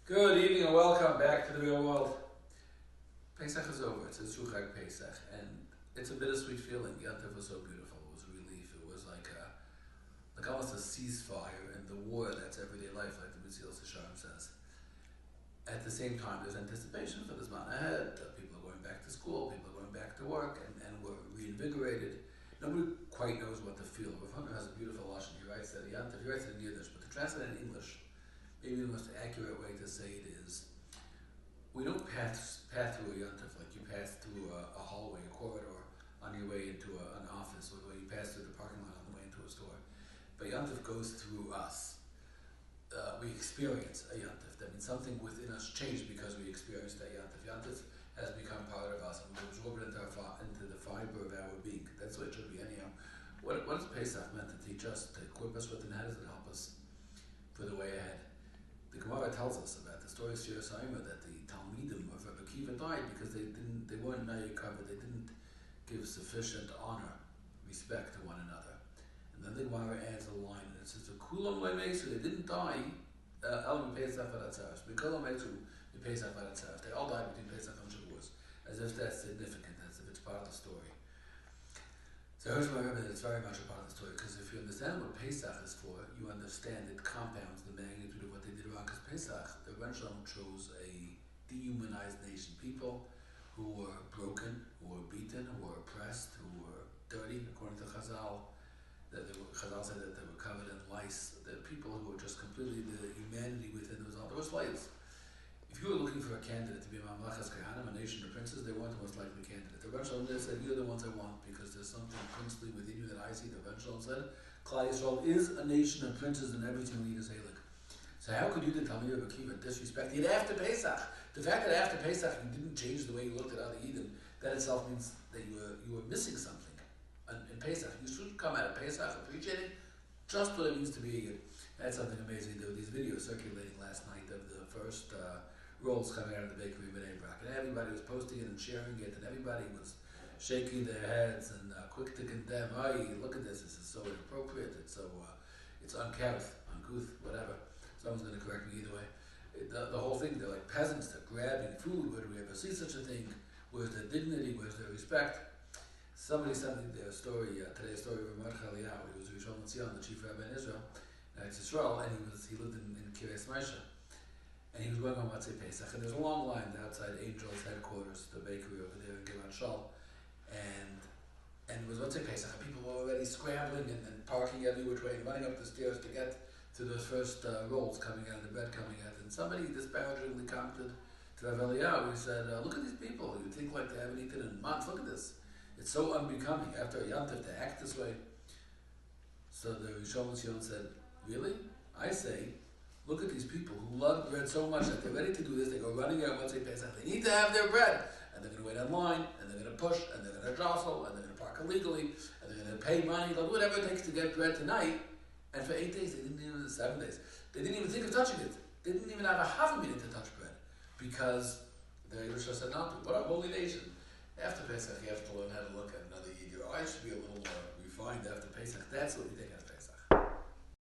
Good evening and welcome back to the real world. Pesach is over. It's a Suchag Pesach, and it's a bittersweet feeling. Yantav was so beautiful. It was a relief. It was like almost a ceasefire in the war that's everyday life, like the Yeshiva Ateres Shimon says. At the same time, there's anticipation for this month ahead. People are going back to school. People are going back to work, and we're reinvigorated. Nobody quite knows what to feel. Rav Hunter has a beautiful lashon. He writes that Yantav. He writes it in Yiddish, but to translate it in English, maybe the most accurate way to say it is, we don't pass through a yontif like you pass through a hallway, a corridor, on your way into an office, or the way you pass through the parking lot on the way into a store. But yontif goes through us. We experience a yontif. That means something within us changed because we experienced a yontif. Yontif has become part of us, and we absorb it into the fiber of our being. That's what it should be anyhow. What is Pesach meant to teach us, to equip us with, and how does it help us for the way ahead? The Gemara tells us about the story of Shir Saima that the Talmidim of Rabbi Akiva died because they weren't covered. They didn't give sufficient honor, respect to one another. And then the Gemara adds a line and it says, "Kulam le'meisu." They didn't die. El Pesach v'Atzeres. Kulam le'meisu Pesach v'Atzeres. They all died between Pesach and Shavuos, as if that's significant, as if it's part of the story. So here's my remember that it's very much a part of the story, because if you understand what Pesach is for, you understand it compounds the magnitude of what they did wrong. Because Pesach, the Rebbe Shalom chose a dehumanized nation, people who were broken, who were beaten, who were oppressed, who were dirty, according to Chazal. Chazal said that they were covered in lice. The people who were just completely, the humanity within them was all. They were slaves. If you were looking for a candidate to be a Mamlachas Kahanim, a nation of princes, they weren't the most likely candidate. The Rebbe Shalom said, "You're the ones I want, because there's something princely within you that I see." The Rebbe Shalom said, "Klal Yisrael is a nation of princes, and everything we need is Halik." So how could you, the Talmid of Akiva, disrespect it after Pesach? The fact that after Pesach you didn't change the way you looked at other Eden, that itself means that you were missing something. In Pesach, you should come out of Pesach appreciating just what it means to be a Yid. That's something amazing. There were these videos circulating last night of the first rolls coming out of the bakery in Bnei Brak, and everybody was posting it and sharing it, and everybody was shaking their heads and quick to condemn. "Hey, look at this! This is so inappropriate. It's so it's uncouth, whatever." Someone's going to correct me either way. The whole thing, they're like peasants. They're grabbing food. Where do we ever see such a thing? Where's their dignity? Where's their respect? Somebody sent me their story today's story of Mordechai Eliyahu. He was Rishon LeZion, the chief rabbi in Israel, Eretz Yisrael, and he lived in Kiryas Maisha. And he was going on Matzei Pesach, and there's a long line outside Angel's headquarters, the bakery over there in Gilad Shal, and it was Matzei Pesach, and people were already scrambling and parking every which way and running up the stairs to get to those first rolls coming out, the bread coming out. And somebody disparagingly commented to Rav Eliyahu, he said, "Look at these people, you think like they haven't eaten in months, look at this. It's so unbecoming after a Yantif to act this way." So the Rishon LeZion said, "Really? I say, look at these people who love bread so much that they're ready to do this. They go running out once they Pesach. They need to have their bread. And they're going to wait online, and they're going to push, and they're going to jostle, and they're going to park illegally, and they're going to pay money. They'll do whatever it takes to get bread tonight." And for 8 days, 7 days, they didn't even think of touching it. They didn't even have a half a minute to touch bread, because the Yiddish said not to. What a holy nation. After Pesach, you have to learn how to look at another Yid. Your eyes should be a little more refined after Pesach. That's what we take out.